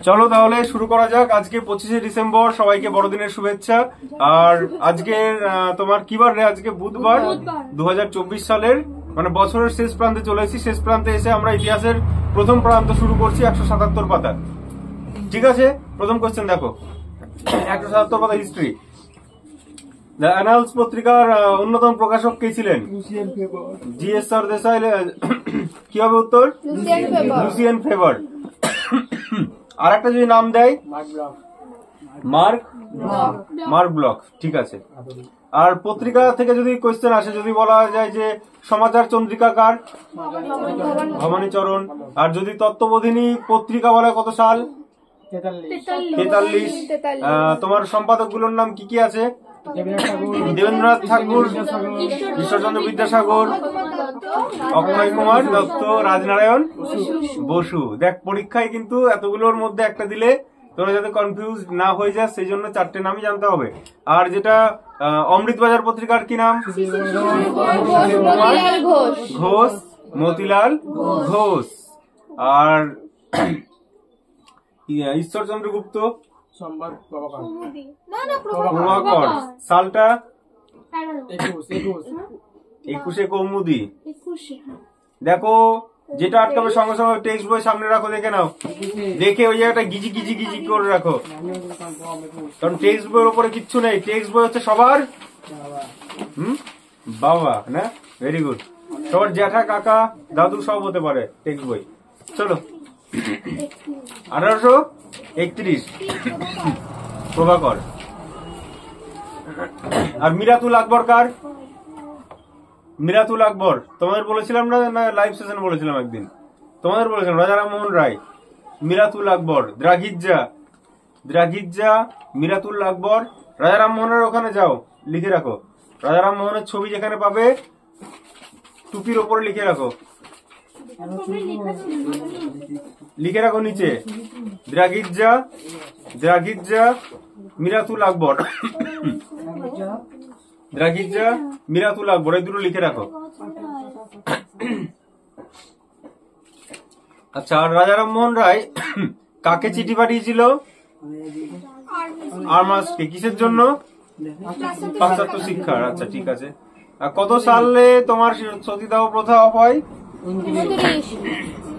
চলো তাহলে শুরু করা যাক। আজকে 25শে ডিসেম্বর, সবাইকে বড়দিনের শুভেচ্ছা। আর আজকের তোমার কি বার রে? আজকে বুধবার। 2024 সালের মানে বছরের শেষ প্রান্তে চলে এসেছি। শেষ প্রান্তে এসে আমরা ইতিহাসের প্রথম প্রান্ত শুরু করছি 177 পাতা। ঠিক আছে, প্রথম কোশ্চেন দেখো। 177 পাতা হিস্ট্রি। দ্য অ্যানালস পত্রিকার অন্যতম প্রকাশক কে ছিলেন? জি.এস. সরদেশাই। কি হবে উত্তর? Lucien favour. আর একটা যদি নাম দেয়, মার্ক ব্লক। ঠিক আছে। আর পত্রিকা থেকে যদি কোয়েশ্চেন আসে, যদি বলা যায় যে সমাচার চন্দ্রিকা কার? ভবানীচরণ। আর যদি তত্ত্ববোধিনী পত্রিকা বলে কত সাল? 43। তোমার সম্পাদক গুলোর নাম কি কি আছে? দেবেন্দ্রনাথ ঠাকুর, ঈশ্বরচন্দ্র বিদ্যাসাগর, অক্ষয় কুমার দত্ত, রাজনারায়ণ বসু। দেখ, পরীক্ষায় কিন্তু এতগুলোর মধ্যে একটা দিলে তোমরা যাতে কনফিউজ না হয়ে যায়, সেই জন্য 4টে নামই জানতে হবে। আর যেটা অমৃতবাজার পত্রিকার কি নাম? ঘোষ, মতিলাল ঘোষ। আর ঈশ্বরচন্দ্র গুপ্ত, প্রভাকর। সালটা 21শে কৌমুদি। দেখো, যেটা আটকাবে সঙ্গে সঙ্গে টেক্সট বই সামনে রাখো, দেখে নাও। দেখে ওই জায়গাটা গিজি গিজি গিজি করে রাখো, কারণ টেক্সট বইয়ের উপরে কিচ্ছু নেই। টেক্সট বই হচ্ছে সবার বাবা, না? Very good. সবার জ্যাঠা, কাকা, দাদু সব হতে পারে টেক্সট বই। চলো, 1831 প্রভাকর। আর মিরাতুল আকবর কার? মিরাতুল আকবর তোমাদের বলেছিলাম না? লাইভ সেশন বলেছিলাম একদিন, তোমাদের বলেছিলাম রাজা রামমোহন রায়। মিরাতুল আকবর, দ্রাঘিজা, মিরাতুল আকবর। রাজা রামমোহনের ওখানে যাও, লিখে রাখো। রাজা রামমোহনের ছবি যেখানে পাবে টুপির ওপরে লিখে রাখো, লিখে রাখো নিচে দ্রাঘিজা মিরাতুল আকবর। দ্রাঘিজা মিরাতুল আকবর, এই দুটো লিখে রাখো। আচ্ছা, আর রাজা রামমোহন রায় কাকে চিঠি পাঠিয়েছিল? আর্মাসকে। কিসের জন্য? পাশ্চাত্য শিক্ষার। আচ্ছা, ঠিক আছে। আর কত সালে তোমার সতীদাহ প্রথা অফ হয়?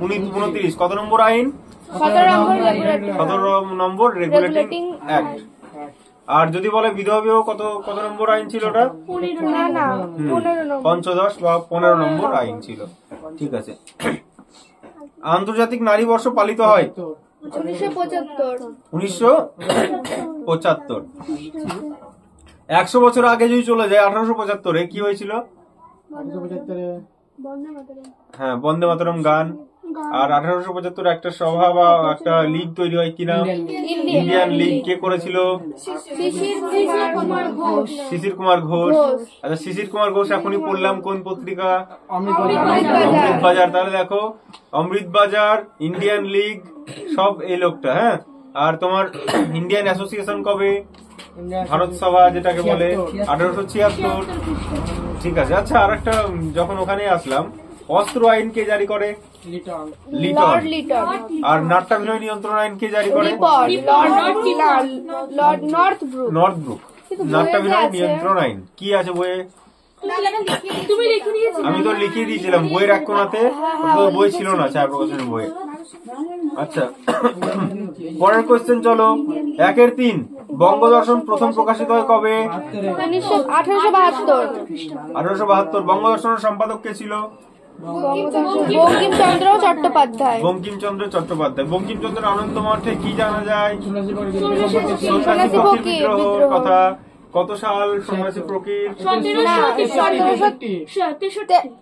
29। কত নম্বর আইন? 17 নম্বর রেগুলেটিং অ্যাক্ট। আর যদি বলে বিধবা বিবাহ, কত নম্বর আইন ছিল ওটা? 15 বা 15 নম্বর আইন ছিল। ঠিক আছে। আন্তর্জাতিক নারী বর্ষ পালিত হয় 1975। 100 বছর আগে যদি চলে যায়, 1875-এ কি হয়েছিল? হ্যাঁ, বন্দে মাতরম গান। আর 1875 একটা সভা বা একটা লীগ তৈরি হয়, কি নাম? ইন্ডিয়ান লীগ। কে করেছিল? শিশির কুমার ঘোষ। আচ্ছা, শিশির কুমার ঘোষ এখনই পড়লাম কোন পত্রিকা? অমৃতবাজার। তাহলে দেখো, অমৃতবাজার, ইন্ডিয়ান লীগ সব এই লোকটা। হ্যাঁ। আর তোমার ইন্ডিয়ান অ্যাসোসিয়েশন কবে? ভারত সভা যেটাকে বলে 1876। ঠিক আছে। আচ্ছা, আর একটা, যখন ওখানে আসলাম, অস্ত্র আইন কে জারি করে? লিটন। আর নাট্যাভিনয় নিয়ন্ত্রণ আইন কে জারি করে? নর্থব্রুক। নাট্যাভিনয় নিয়ন্ত্রণ আইন কি আছে বইয়ে? আমি তো লিখিয়ে দিয়েছিলাম বইয়ের এক কোণাতে, বই ছিল না ছায়া প্রকাশনের বইয়ে। আচ্ছা, পরের কোয়েশ্চেন চলো। 1-3 বঙ্গদর্শন প্রথম প্রকাশিত হয় কবে? 1872। বঙ্গদর্শনের সম্পাদক কে ছিল? বঙ্কিমচন্দ্র চট্টোপাধ্যায়। বঙ্কিমচন্দ্রের আনন্দ মঠে কি জানা যায়? সন্ন্যাসী ফকির বিদ্রোহের কথা। কত সাল সন্ন্যাসী ফকির?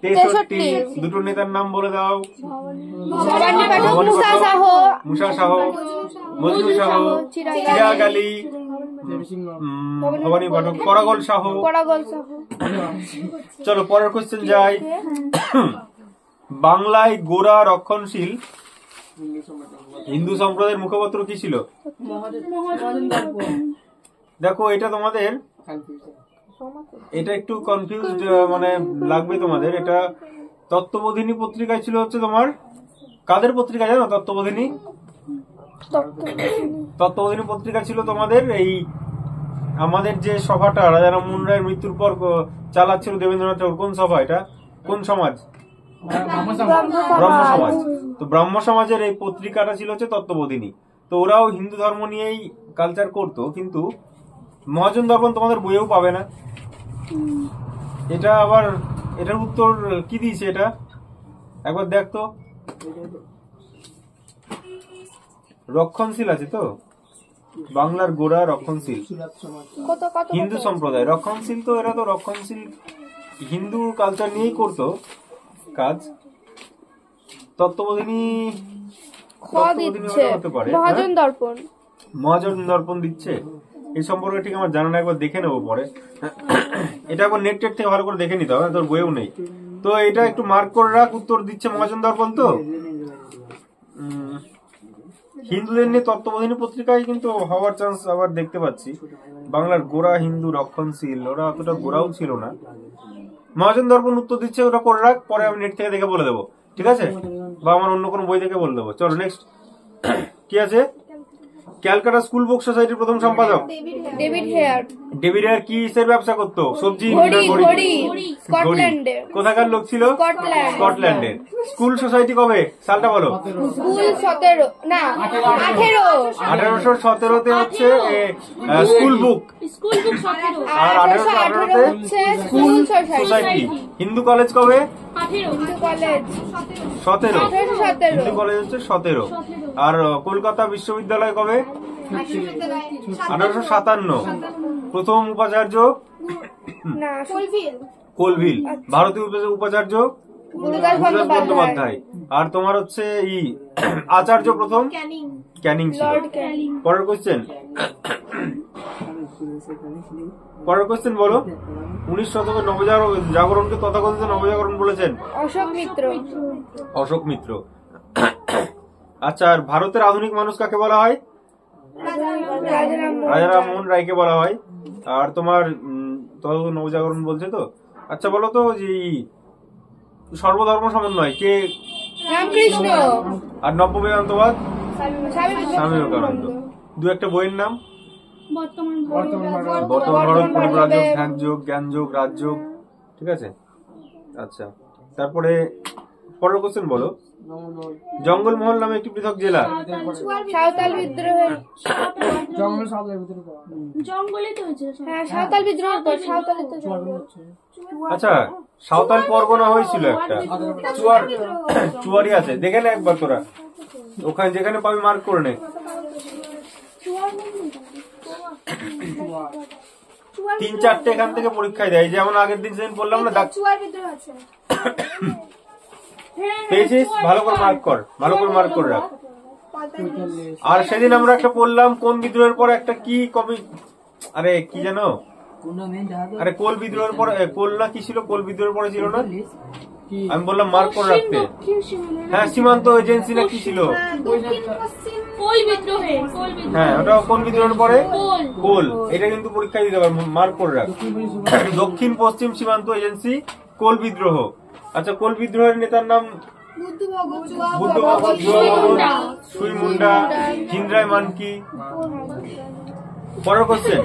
63। দুটো নেতার নাম বলে দাও। মুসা সাহ, মজনু সাহ, চিরাগ আলী, ভবানী পাঠক, পরাগল সাহ। চলো, পরের কোশ্চেন যাই। বাংলায় গোরা রক্ষণশীল হিন্দু সম্প্রদায়ের মুখপাত্র কি ছিল? দেখো, এটা তোমাদের, এটা একটু কনফিউজড মানে লাগবে তোমাদের। এটা তত্ত্ববোধিনী পত্রিকায় ছিল হচ্ছে তোমার, কাদের পত্রিকা জানো? তত্ত্ববোধিনী তত্ত্ববোধিনী পত্রিকা ছিল তোমাদের এই আমাদের যে সভাটা রাজা রামমোহন রায়ের মৃত্যুর পর চালাচ্ছিল দেবেন্দ্রনাথ ঠাকুর। কোন সভা এটা? কোন সমাজ? ব্রহ্ম সমাজ। তো ব্রহ্ম সমাজের এই পত্রিকাটা ছিল হচ্ছে তত্ত্ববোধিনী। তো ওরাও হিন্দু ধর্ম নিয়েই কালচার করতো, কিন্তু মহাজন দর্পণ তোমাদের বইয়েও পাবে না। এটা আবার এটার উত্তর কি দিয়েছে? এটা একবার দেখতো। রক্ষণশীল আছে তো, বাংলার গোড়া রক্ষণশীল, হিন্দু সম্প্রদায় রক্ষণশীল। তো এরা তো রক্ষণশীল হিন্দু কালচার নিয়েই করতো কাজ। তত্ত্ববোধিনী হতে পারে। মহাজন দর্পণ দিচ্ছে এই সম্পর্কে ঠিক আমার জানা না, একবার দেখে নেবো পরে। এটা একবার নেট টেট থেকে ভালো করে দেখে নিতে হবে, তোর বইও নেই তো। এটা একটু মার্ক করে রাখ, উত্তর দিচ্ছে মহাজন দর্পণ। তো হিন্দুদের নিয়ে তত্ত্ববোধিনী পত্রিকায় কিন্তু হওয়ার চান্স আবার দেখতে পাচ্ছি। বাংলার গোড়া হিন্দু রক্ষণশীল, ওরা অতটা গোড়াও ছিল না। মহাজন দর্পণ উত্তর দিচ্ছে, ওটা করে রাখ, পরে আমি নেট থেকে দেখে বলে দেবো, ঠিক আছে? বা আমার অন্য কোনো বই থেকে বলে দেবো। চলো নেক্সট কি আছে? ক্যালকাটা স্কুল বুক সোসাইটির প্রথম সম্পাদক ডেভিড হেয়ার। ডেভিড হেয়ার কি কিসের ব্যবসা করতো? সবজি, স্কটল্যান্ডে। কোথাকার লোক ছিল? স্কটল্যান্ডের। স্কুল সোসাইটি কবে? সালটা বলো। 1817-তে হচ্ছে স্কুল বুক, আর 1818-তে স্কুল সোসাইটি। হিন্দু কলেজ কবে? 17। হিন্দু কলেজ হচ্ছে 17। আর কলকাতা বিশ্ববিদ্যালয় কবে? 1857। প্রথম উপাচার্য কোলভিল। ভারতীয় উপাচার্য বন্দ্যোপাধ্যায়। আর তোমার হচ্ছে আচার্য প্রথম ক্যানিং ছিল। পরের কোশ্চেন, পরের কোশ্চেন বলো। 19 শতকের নবজাগরণকে তথাকথিত নবজাগরণ বলেছেন অশোক মিত্র। আচ্ছা, আর ভারতের আধুনিক মানুষ কাকে বলা হয়? রাজা রামমোহন রায়কে বলা হয়। আর তোমার নবজাগরণ বলছে তো। আচ্ছা বলো তো যে সর্বধর্ম সমন্বয় কে? রামকৃষ্ণ। আর নব্য বেদান্তবাদ? স্বামী বিবেকানন্দ। দু একটা বইয়ের নাম? বর্তমান ভারত, পরিব্রাজক, ধ্যানযোগ, জ্ঞানযোগ, রাজযোগ, ঠিক আছে? আচ্ছা, তারপরে পরের কোশ্চেন বলো। জঙ্গলমহল নামে একটি পৃথক জেলা? সাঁওতাল বিদ্রোহের আচ্ছা, সাঁওতাল পরগনা হয়েছিল একটা। চুয়ারি আছে, দেখে নে একবার তোরা, ওখানে যেখানে পাবি মার্ক করে নে। 3-4টে এখান থেকে পরীক্ষায় দেয়, যেমন আগের দিন সেদিন বললাম না। পেয়েছিস? ভালো করে মার্ক কর, ভালো করে মার্ক করে রাখ। আর সেদিন আমরা একটা পড়লাম কোন বিদ্রোহের পর একটা কি কবি, আরে কি জানো, আরে কোল বিদ্রোহের পর, কোল না কি ছিল, কোল বিদ্রোহের পরে ছিল না? আমি বললাম মার্ক করে রাখতে। হ্যাঁ, সীমান্ত এজেন্সি না কি ছিল? হ্যাঁ, ওটা কোন বিদ্রোহের পরে? কোল। এটা কিন্তু পরীক্ষায় দিতে পারবো, মার্ক করে রাখ। দক্ষিণ পশ্চিম সীমান্ত এজেন্সি, কোল বিদ্রোহ। আচ্ছা, কোল বিদ্রোহের নেতার নাম? বুদ্ধভগত, সুই মুন্ডা, জিনরায় মানকি। পরের কোশ্চেন,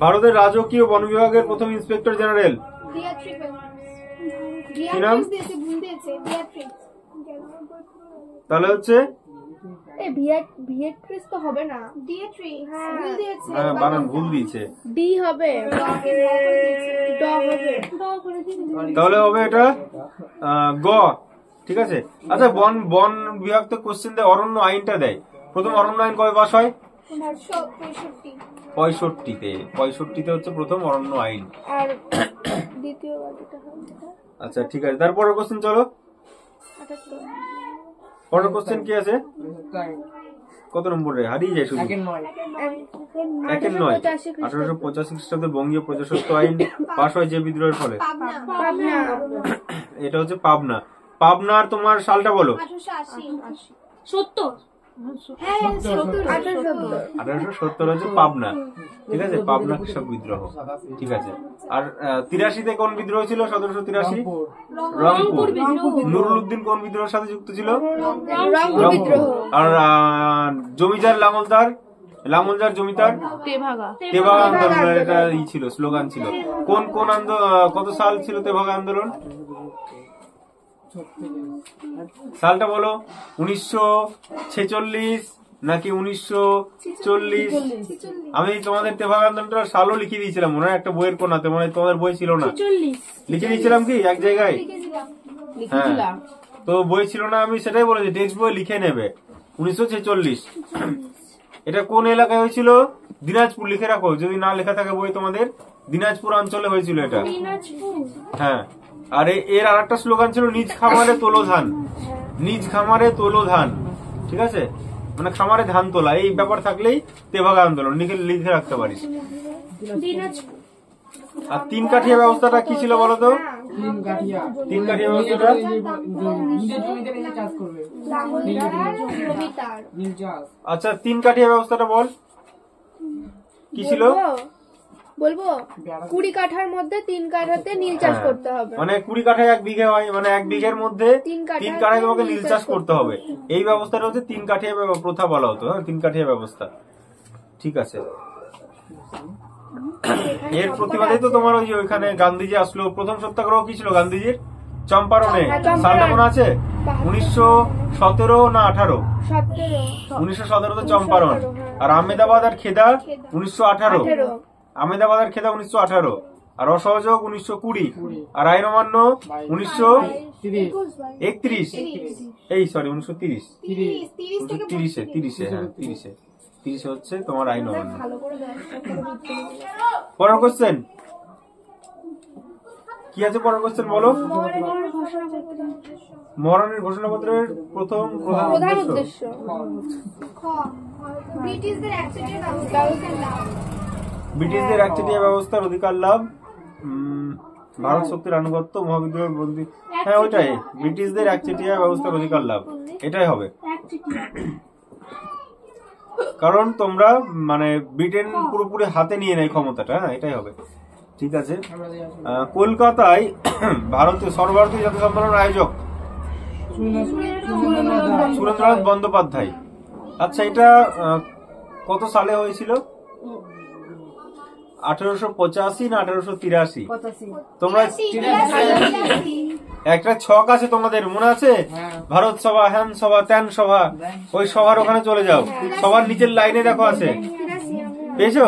ভারতের রাজকীয় বন বিভাগের প্রথম ইন্সপেক্টর জেনারেল কি নাম? তাহলে হচ্ছে বানান ভুল দিয়েছে, ডি হবে, তাহলে হবে এটা গ, ঠিক আছে? আচ্ছা, বন বিভাগ তো কোশ্চেন দেয়, অরণ্য আইনটা দেয়। প্রথম অরণ্য আইন কবে পাস হয়? 65-তে হচ্ছে প্রথম অরণ্য আইন। আর দ্বিতীয়, আচ্ছা ঠিক আছে। তারপরের কোশ্চেন চলো। পরের কোশ্চেন কি আছে? কত নম্বরে হারিয়ে যায় শুধু? 1-9। 1885 খ্রিস্টাব্দে বঙ্গীয় প্রজাস্বত্ব আইন পাশ হয় যে বিদ্রোহের ফলে? এটা হচ্ছে পাবনা। পাবনার তোমার সালটা বলো। 70। 1870 হচ্ছে পাবনা, ঠিক আছে, পাবনা কৃষক বিদ্রোহ, ঠিক আছে। আর 83-তে কোন বিদ্রোহ ছিল? 1783 রংপুর। নুরুল উদ্দিন কোন বিদ্রোহের সাথে যুক্ত ছিল? রংপুর। আর জমিদার লাঙ্গলদার জমিদার তেভাগা আন্দোলনের এটা ছিল, স্লোগান ছিল। কোন কোন কত সাল ছিল তেভাগা আন্দোলন? সালটা বলো। 1946 নাকি 1940? আমি তোমাদের তেভাগা আন্দোলনটার সালও লিখে দিয়েছিলাম, মনে হয় একটা বইয়ের কোনাতে, মনে হয় তোমাদের বই ছিল না, লিখে দিয়েছিলাম কি এক জায়গায়? হ্যাঁ, তো বই ছিল না, আমি সেটাই বলেছি টেক্সট বই লিখে নেবে। 1946। এটা কোন এলাকায় হয়েছিল? দিনাজপুর। লিখে রাখো, যদি না লেখা থাকে বই তোমাদের, দিনাজপুর অঞ্চলে হয়েছিল এটা। হ্যাঁ, আর এর আর একটা স্লোগান ছিল নিজ খামারে তোলো ধান, নিজ খামারে তোলো ধান, ঠিক আছে, মানে খামারে ধান তোলা। এই ব্যাপার থাকলেই তেভাগা আন্দোলন লিখে রাখতে পারিস। আর 3 কাঠিয়া ব্যবস্থাটা কি ছিল বলতো? 3 কাঠিয়া ব্যবস্থাটা আচ্ছা 3 কাঠিয়া ব্যবস্থাটা বল কি ছিল? বলবো 20 কাঠার মধ্যে 3 কাঠাতে নীল চাষ করতে হবে, মানে 20 কাঠায় 1 বিঘে হয়, মানে 1 বিঘের মধ্যে 3 কাঠায় তোমাকে নীল চাষ করতে হবে। এই ব্যবস্থাটা হচ্ছে 3 কাঠিয়া প্রথা বলা হতো। হ্যাঁ, 3 কাঠিয়া ব্যবস্থা, ঠিক আছে। এর প্রতিবাদে তো তোমার ওই ওইখানে গান্ধীজি আসলো। প্রথম সত্যাগ্রহ কি ছিল গান্ধীজির? চম্পারণে। সালটা মনে আছে? 1917 না 18? 1917 চম্পারণ। আর আহমেদাবাদ আর খেদা 1918। আহমেদাবাদ আর খেদা 1918। আর অসহযোগ 1920। আর আইন অমান্য 1931। এই সরি 1930। 30-এ হ্যাঁ 30-এ হচ্ছে তোমার আইন অমান্য। পরের কোশ্চেন কি আছে? পরের কোশ্চেন বলো। মহারানীর ঘোষণাপত্রের প্রথম প্রধান উদ্দেশ্য। ব্রিটিশদের একচেটিয়া ব্যবস্থার অধিকার লাভ, ভারত শক্তির আনুগত্য, মহাবিদ্রোহের বন্দী। হ্যাঁ ওইটাই, ব্রিটিশদের একচেটিয়া ব্যবস্থার অধিকার লাভ, এটাই হবে। কারণ তোমরা মানে ব্রিটেন পুরোপুরি হাতে নিয়ে নেয় ক্ষমতাটা। হ্যাঁ এটাই হবে, ঠিক আছে। কলকাতায় ভারতীয় সর্বভারতীয় জাতীয় সম্মেলনের আয়োজক সুরেন্দ্রনাথ বন্দ্যোপাধ্যায়। আচ্ছা এটা কত সালে হয়েছিল? 1885 না 1883? তোমরা একটা ছক আছে তোমাদের মনে আছে? ভারত সভা, হ্যান সভা, ত্যান সভা, ওই সভার ওখানে চলে যাও, সবার নিচের লাইনে দেখো আছে, পেয়েছো?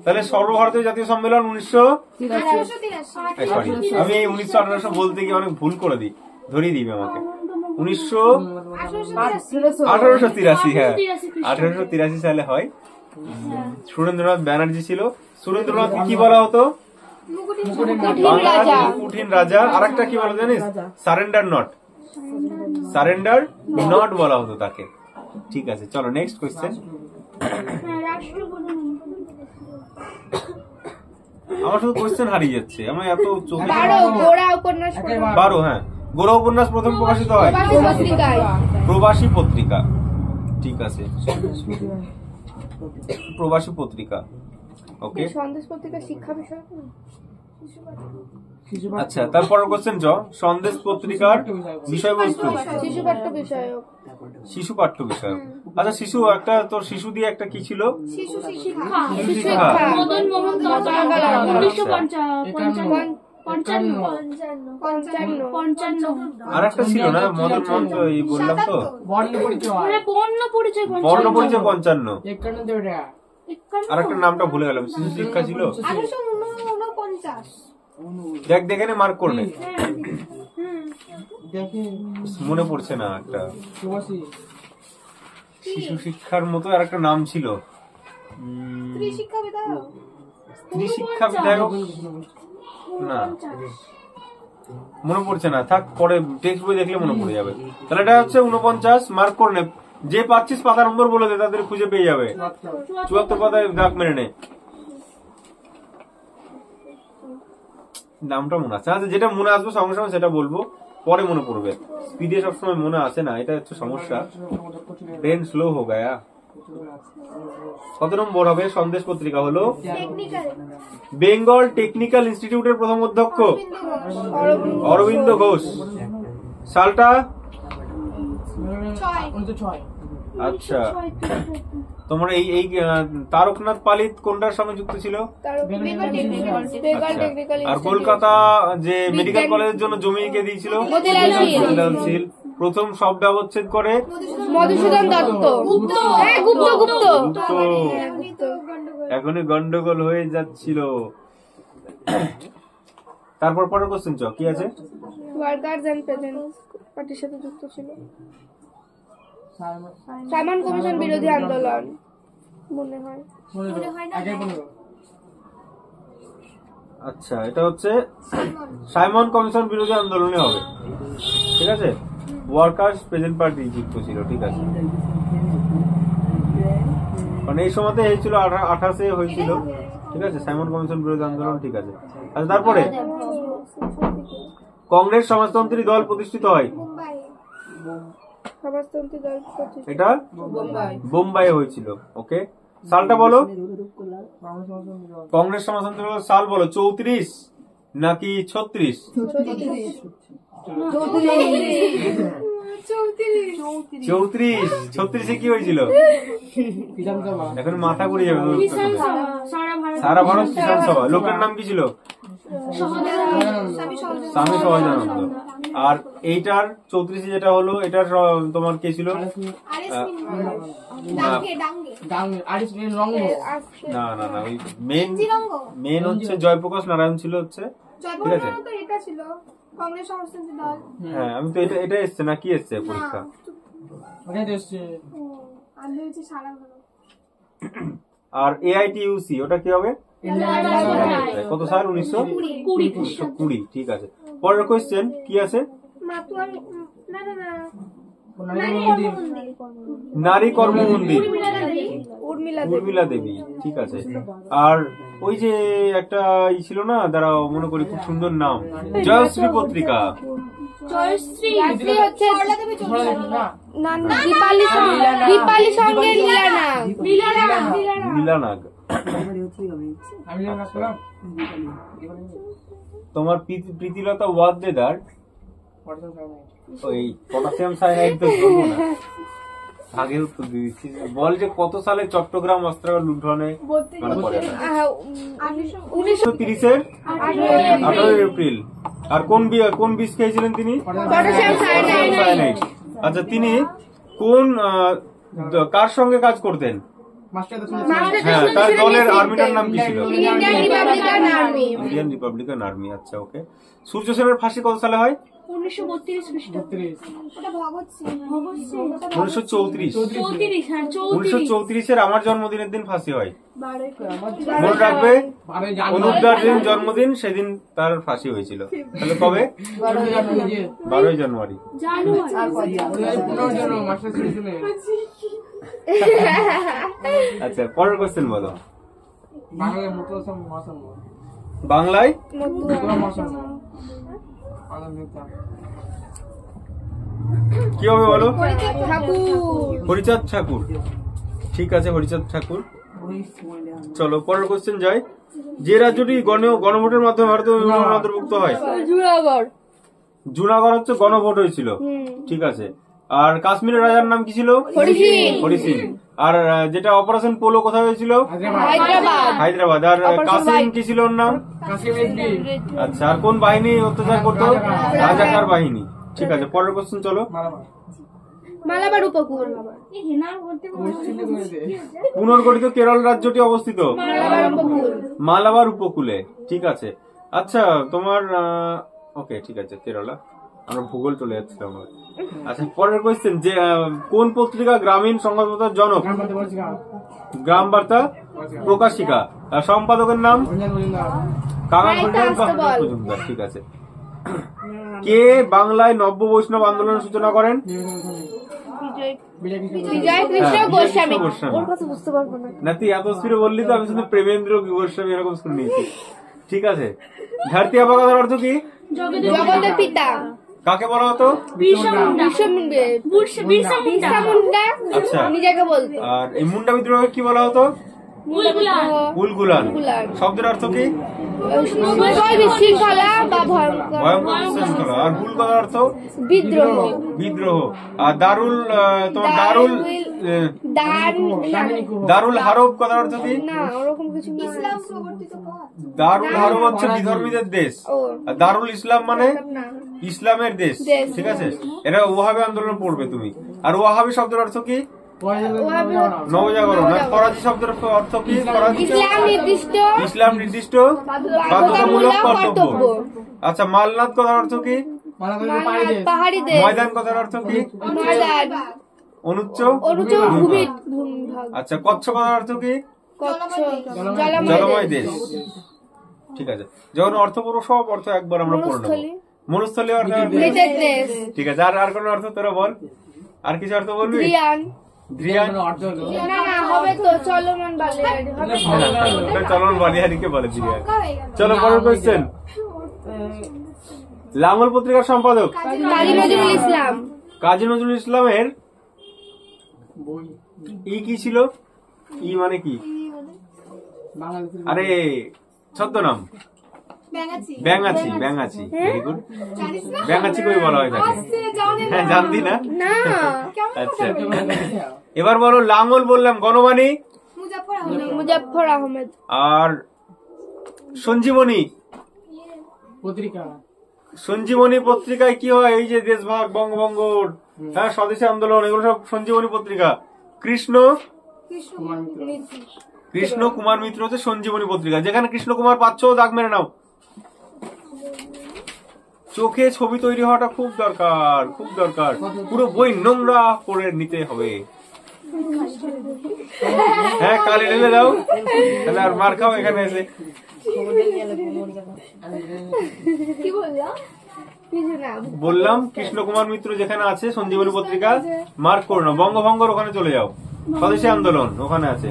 তাহলে সর্বভারতীয় জাতীয় সম্মেলন 1983। আমি এই 1900-1800 বলতে গিয়ে অনেক ভুল করে দিই, ধরিয়ে দিবে আমাকে। 1883। হ্যাঁ 1883 সালে হয়। সুরেন্দ্রনাথ ব্যানার্জি ছিল। সুরেন্দ্রনাথ কি বলা হতো? মুকুটহীন রাজা। আর একটা কি বলা জানিস? সারেন্ডার নট বলা হতো তাকে, ঠিক আছে। চলো নেক্সট কোয়েশ্চেন। আমার শুধু কোয়েশ্চেন হারিয়ে যাচ্ছে, আমার এত চোখে। 12। হ্যাঁ, গোরা উপন্যাস প্রথম প্রকাশিত হয় প্রবাসী পত্রিকা, ঠিক আছে, প্রবাসী পত্রিকা। ওকে, সন্দেশ পত্রিকা শিক্ষা বিষয়। আচ্ছা তারপরের কোশ্চেন সন্দেশ পত্রিকার বিষয়বস্তু শিশু পাঠ্য বিষয়। আচ্ছা শিশু একটা তোর শিশু দিয়ে একটা কি ছিল? শিশু শিক্ষা। আর একটা ছিল না মদন মোহন, এই বললাম তো বর্ণ পরিচয় 55। আর একটা নামটা ভুলে গেলাম, শিশু শিক্ষা ছিল। দেখ দেখে নে, মার্ক করবে, মনে পড়ছে না। একটা শিশু শিক্ষার মতো আর একটা নাম ছিল, স্ত্রী শিক্ষা বিধায়ক না, মনে পড়ছে না। থাক, পরে টেক্সট বই দেখলে মনে পড়ে যাবে। তাহলে এটা হচ্ছে 49, মার্ক করে নে। যে পাচ্ছিস পাতা নম্বর বলে দে, তাদের খুঁজে পেয়ে যাবে। 74 পাতায় দাগ মেরে নে। নামটা মনে আছে, আচ্ছা যেটা মনে আসবে সঙ্গে সঙ্গে সেটা বলবো। পরে মনে পড়বে, স্পিডে সবসময় মনে আসে না, এটা হচ্ছে সমস্যা। ব্রেন স্লো হো গায়া। কত নম্বর হবে? সন্দেশ পত্রিকা হলো বেঙ্গল টেকনিক্যাল ইনস্টিটিউটের প্রথম অধ্যক্ষ অরবিন্দ ঘোষ। সালটা? আচ্ছা, তোমার এই তারকনাথ পালিত কোনটার সঙ্গে যুক্ত ছিল? আর কলকাতা যে মেডিকেল কলেজের জন্য জমি কে দিয়েছিল? মতিলাল শীল। প্রথম সব ব্যবচ্ছেদ করে মধুসূদন দত্ত। এখনই গন্ডগোল হয়ে যাচ্ছিল। তারপর পরের কোশ্চেন কি আছে? ওয়ার্কার্স এন্ড পেজেন্টস পার্টির সাথে যুক্ত ছিল। সাইমন কমিশন বিরোধী আন্দোলন মনে হয় না। আচ্ছা, এটা হচ্ছে সাইমন কমিশন বিরোধী আন্দোলনে হবে, ঠিক আছে। ওয়ার্কার্স প্রেজেন্ট পার্টি যুক্ত ছিল, ঠিক আছে। মানে এই সময়তে হয়েছিল 28-এ হয়েছিল, ঠিক আছে, সাইমন কমিশন বিরোধী আন্দোলন, ঠিক আছে। আচ্ছা, তারপরে কংগ্রেস সমাজতন্ত্রী দল প্রতিষ্ঠিত হয়। এটা বোম্বাই হয়েছিল, ওকে। সালটা বলো। কংগ্রেস সমাজতন্ত্রী দল সাল বলো। 34 নাকি 36? 34 কি হয়েছিল? এখন মাথা ঘুরে যাবে। সারা ভারত কিষাণ সভা। লোকের নাম কি ছিল? স্বামী সহজানন্দ। আর এইটার 34 যেটা হলো, এটার তোমার কে ছিল? না না না, ওই মেন হচ্ছে জয়প্রকাশ নারায়ণ ছিল, হচ্ছে, ঠিক আছে। হ্যাঁ, আমি তো এটা এসছে না, কি এসছে পরীক্ষা? আর AITUC ওটা কি হবে? কত সাল? 1920, ঠিক আছে। পরের কোয়েশ্চেন কি আছে? নারী কর্ম মন্দির উর্মিলা দেবী, ঠিক আছে। আর ওই যে একটা ছিল না, দাঁড়াও মনে করি, খুব সুন্দর নাম, জয়শ্রী পত্রিকা। লীলানাগ। তোমার প্রীতিলতা ওয়াদ্দেদার ওই পটাশিয়াম সায়ানাইড তো বলবো না, আগে উত্তর দিয়ে দিচ্ছি। বল যে কত সালে চট্টগ্রাম অস্ত্রাগার লুণ্ঠনে মানে পড়ে? 1930-এর 18 এপ্রিল। আর কোন বিষ খেয়েছিলেন তিনি? Potassium cyanide. আচ্ছা, তিনি কোন কার সঙ্গে কাজ করতেন? হ্যাঁ, তার দলের আর্মিটার নাম কি ছিল? Indian Republican army. আচ্ছা, ওকে। সূর্য সেনের ফাঁসি কত সালে হয়? 1934। আমার জন্মদিনের দিন ফাঁসি হয়, মনে রাখবে। অনুপদার দিন জন্মদিন, সেদিন তার ফাঁসি হয়েছিল। তাহলে কবে? 12 জানুয়ারি। আচ্ছা, পরের কোশ্চেন বলো। বাংলায় কি হবে বলো? হরিচাঁদ ঠাকুর, ঠিক আছে, হরিচাঁদ ঠাকুর। চলো পরের কোশ্চেন যাই। যে রাজ্যটি গণভোটের মাধ্যমে ভারতীয় অন্তর্ভুক্ত হয়? জুনাগড় হচ্ছে গণভোট হয়েছিল, ঠিক আছে। আর কাশ্মীরের রাজার নাম কি ছিল? হরি সিং। আর যেটা অপারেশন পোলো কোথায় হয়েছিল? হায়দ্রাবাদ। আর কাসিম কি ছিল ওর নাম? আচ্ছা, আর কোন বাহিনী অত্যাচার করতো? রাজাকার বাহিনী, ঠিক আছে। পরের কোশ্চেন চলো। মালাবার উপকূল। পুনর্গঠিত কেরল রাজ্যটি অবস্থিত মালাবার উপকূলে, ঠিক আছে। আচ্ছা, তোমার ওকে, ঠিক আছে, কেরলা। আমরা ভূগোল চলে যাচ্ছিলাম। আচ্ছা, পরের কোয়েশ্চেন, যে কোন পত্রিকা গ্রামীণ সংবাদপত্রের জনক? গ্রাম বার্তা প্রকাশিকা। সম্পাদকের নাম? কাঙাল মজুমদার, ঠিক আছে। কে বাংলায় নব্য বৈষ্ণব আন্দোলনের সূচনা করেন? না, তুই এত স্পিডে বললি তো, আমি শুধু প্রেমেন্দ্র গোস্বামী এরকম শুনে নিয়েছি, ঠিক আছে। ধরতি আবা কথার অর্থ কি? জগতের পিতা। কাকে বলা হতো? বিরসা মুন্ডা আচ্ছা। নিজেকে বলতো। আর এই মুন্ডা বিদ্রোহকে কি বলা হতো? উলগুলান। শব্দের অর্থ কি? বিশৃঙ্খলা বা ভয়ঙ্কর। ভয়ঙ্কর বিশৃঙ্খলা। আর হুল কথার অর্থ? বিদ্রোহ। বিদ্রোহ। আর দারুল, তোমার দারুল হারব কথার অর্থ কি? না ওরকম কিছু না। দারুল হারব হচ্ছে বিধর্মীদের দেশ, আর দারুল ইসলাম মানে ইসলামের দেশ। ঠিক আছে, এটা ওয়াহাবি আন্দোলন পড়বে তুমি। আর ওয়াহাবি শব্দের অর্থ কি? নবজাগরণ। আর ফরাজি শব্দের অর্থ কি? ইসলাম নির্দিষ্ট বাধ্যতামূলক কর্তব্য। আচ্ছা, মালনাদ কথার অর্থ কি? ময়দান কথার অর্থ কি? অনুচ্চ ভূভাগ। আচ্ছা, কচ্ছ কথার অর্থ কি? জলময় দেশ। ঠিক আছে, যখন অর্থ পুরো সব অর্থ একবার আমরা পড়ে নেবো। মরুস্থলী অর্থ? ঠিক আছে, আর কোন অর্থ তোরা বল, আর কিছু অর্থ বলবি? চলমান বালিহারিকে বলে ধ্রিয়ান। চলো পরের কোয়েশ্চেন। লাঙ্গল পত্রিকার সম্পাদক কাজী নজরুল ইসলামের ই কি ছিল? ই মানে কি? আরে ছদ্মনাম ব্যাঙাচি। Very good. ব্যাঙাচি কই বলা হয় তাকে? হ্যাঁ, জানতি না? আচ্ছা, এবার বলো লাঙ্গল বললাম, গণবাণী মুজাফফর আহমেদ। আর সঞ্জীবনী পত্রিকায় কি হয়? এই যে দেশভাগ, বঙ্গভঙ্গর, হ্যাঁ, স্বদেশী আন্দোলন, এগুলো সব সঞ্জীবনী পত্রিকা। কৃষ্ণ কুমার মিত্র হচ্ছে সঞ্জীবনী পত্রিকা। যেখানে কৃষ্ণ কুমার পাচ্ছ, দাগ মেরে নাও। চোখে ছবি তৈরি হওয়াটা খুব দরকার, খুব দরকার। পুরো বই নোংরা করে নিতে হবে। হ্যাঁ, কালি ঢেলে দাও, তাহলে আর মার খাও এখানে এসে। বললাম কৃষ্ণ কুমার মিত্র যেখানে আছে সঞ্জীবনী পত্রিকা, মার্ক করো না। বঙ্গভঙ্গর ওখানে চলে যাও, স্বদেশী আন্দোলন ওখানে আছে।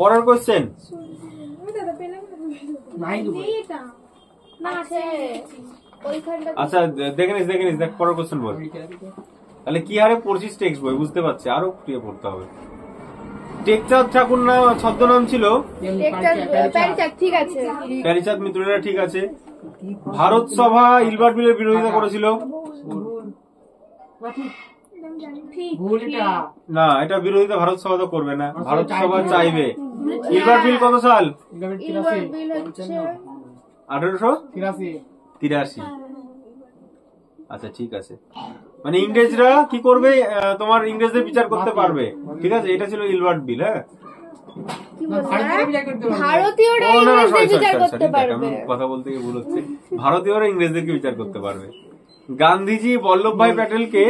পরের কোয়েশ্চেন। আচ্ছা, দেখে নিস। দেখ পরের কোয়েশ্চেন বল। তাহলে কি হারে পড়ছিস টেক্সট বই, বুঝতে পারছি, আরো প্রিয় পড়তে হবে। টেকচাঁদ ঠাকুর না ছদ্মনাম ছিল? প্যারিচাঁদ মিত্ররা, ঠিক আছে। ভারত সভা ইলবার্ট বিলের বিরোধিতা করেছিল? না, এটা বিরোধিতা ভারত সভা তো করবে না, ভারত সভা চাইবে। ইলবার্ট বিল কত সাল? 1883। আচ্ছা, ঠিক আছে। মানে ইংরেজরা কি করবে, তোমার ইংরেজদের বিচার করতে পারবে। ঠিক আছে, এটা ছিল ইলবার্ট বিল। হ্যাঁ, কথা বলতে গিয়ে ভুল হচ্ছে। ভারতীয়রা ইংরেজদেরকে বিচার করতে পারবে। গান্ধীজি বল্লভ ভাই প্যাটেলকে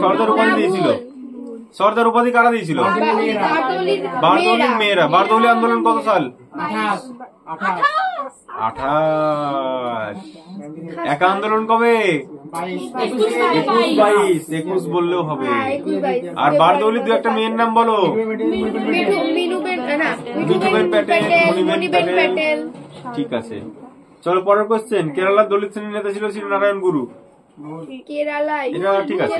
সর্দার উপাধি দিয়েছিল। সর্দার উপাধি কারা দিয়েছিল? বারদৌলির মেয়েরা। বারদৌলি আন্দোলন কত সাল? 28। একা আন্দোলন কবে? 21 বললেও হবে। আর বারদৌলির দু একটা মেয়ের নাম বলো। মিঠুবেন প্যাটেল, মণিবেন প্যাটেল। ঠিক আছে, চলো পরের কোশ্চেন। কেরালার দলিত শ্রেণীর নেতা ছিল শ্রী নারায়ণ গুরু। ঠিক আছে,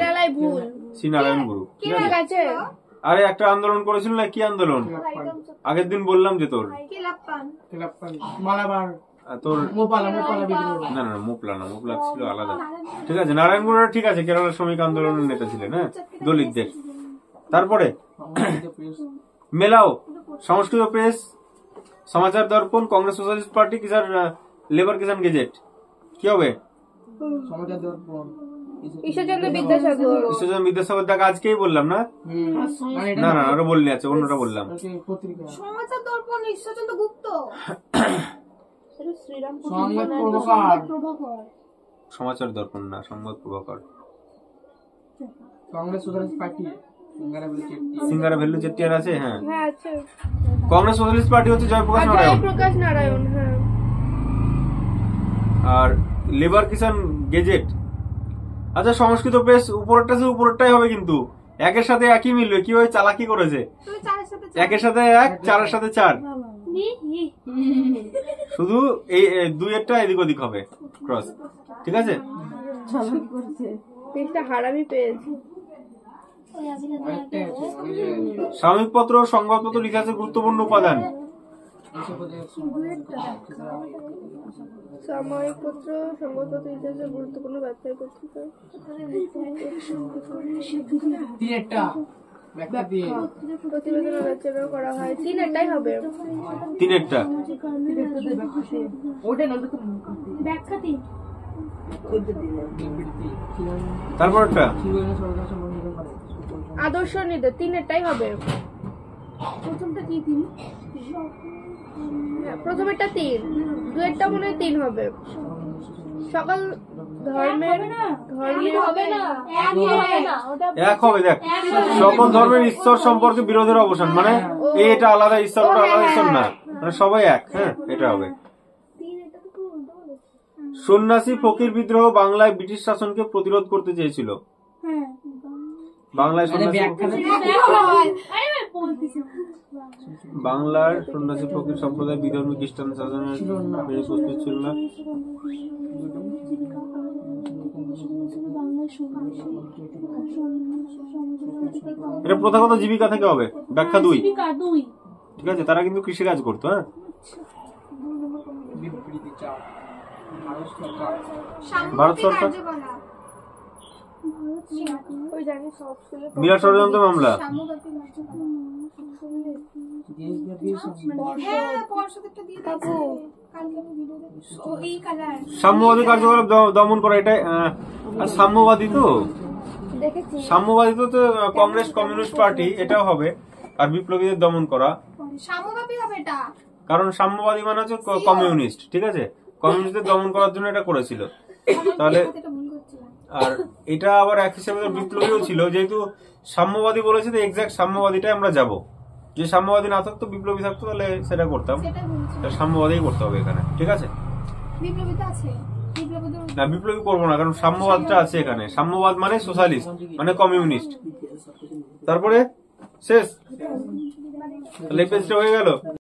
শ্রী নারায়ণ গুরু। আরে একটা আন্দোলন করেছিল না, কি আন্দোলন? আগের দিন বললাম যে তোর না, মোপলা ছিল আলাদা। ঠিক আছে, নারায়ণ গুরু ঠিক আছে, কেরালার শ্রমিক আন্দোলনের নেতা ছিলেন। হ্যাঁ, দলিতদের। তারপরে মেলাও, সংস্কৃত প্রেস, সমাচার দর্পণ, কংগ্রেস সোশ্যালিস্ট পার্টি, কিষান লেবার কিষান গেজেট। কি হবে? ঈশ্বরচন্দ্র বিদ্যাসাগর। দেখ, আজকেই বললাম না? না, ওটা বললি। আচ্ছা, অন্যটা বললাম। সমাচার দর্পণ, ঈশ্বরচন্দ্র গুপ্ত। সমাচার দর্পণ না, সংবাদ প্রভাকর। কংগ্রেস সোশ্যালিস্ট পার্টি সিঙ্গারা ভেল্লু চেট্টিয়ার আছে। হ্যাঁ, কংগ্রেস সোশ্যালিস্ট পার্টি হচ্ছে জয়প্রকাশ নারায়ণ। আর লেবার কিষান গেজেট। আচ্ছা, সংস্কৃত প্রেস উপরেরটাই হবে, কিন্তু একের সাথে একই মিলবে, কিভাবে চালাকি করেছে। তুমি 4 এর সাথে একের সাথে 1, 4-এর সাথে 4, শুধু এই 2-এরটা এদিক ওদিক হবে ক্রস, ঠিক আছে। একটা হারামি পেয়েছি। সাময়িক পত্র ও সংবাদপত্র ইতিহাসের গুরুত্বপূর্ণ উপাদান। সাময়িক পত্র, সংবাদপত্র ইতিহাসের গুরুত্বপূর্ণ ব্যবসায় পত্রিকা। প্রতিবেদন আলোচনা করা হয়, 3-এরটাই হবে। 3-এরটা তারপরটা আদর্শ নির্দেশ, 3-এরটাই হবে। প্রথমটা কি দিন? প্রথমেরটা 3, 2-এরটা মনে হয় 3 হবে। সকল ধর্মের হবে না, এক হবে না, ওটা এক হবে। দেখ, সকল ধর্মের ঈশ্বর সম্পর্কে বিরোধের অবসান, মানে এটা আলাদা ঈশ্বর, ওটা আলাদা ঈশ্বর না, মানে সবাই এক। হ্যাঁ, এটা হবে। সন্ন্যাসী ফকির বিদ্রোহ বাংলায় ব্রিটিশ শাসনকে প্রতিরোধ করতে চেয়েছিল। বাংলায় বাংলার সন্ন্যাসী ফকির সম্প্রদায় বিধর্মী খ্রিস্টান শাসনের প্রস্তুত ছিল না। এটা প্রথাগত জীবিকা থেকে হবে। ব্যাখ্যা 2, ঠিক আছে। তারা কিন্তু কৃষিকাজ করতো। হ্যাঁ, ভারত সরকার বিরাট ষড়যন্ত্র মামলা। সাম্যবাদী কার্যকলাপ দমন করা, এটা সাম্যবাদী তো, সাম্যবাদী তো কংগ্রেস কমিউনিস্ট পার্টি, এটাও হবে। আর বিপ্লবীদের দমন করা, সাম্যবাদী হবে এটা, কারণ সাম্যবাদী মানে হচ্ছে কমিউনিস্ট, ঠিক আছে। কমিউনিস্টদের দমন করার জন্য এটা করেছিল। তাহলে আর এটা আবার এক হিসেবে বিপ্লবীও ছিল, যেহেতু সাম্যবাদী বলেছে, তো এক্সাক্ট সাম্যবাদীটাই আমরা যাব। যে সাম্যবাদী না থাকতো, বিপ্লবী থাকতো, তাহলে সেটা করতাম। সাম্যবাদী করতে হবে এখানে, ঠিক আছে। বিপ্লবী তো আছে, না, বিপ্লবী করবো না, কারণ সাম্যবাদটা আছে এখানে। সাম্যবাদ মানে সোশ্যালিস্ট, মানে কমিউনিস্ট। তারপরে শেষ, তাহলে পেজটা হয়ে গেল।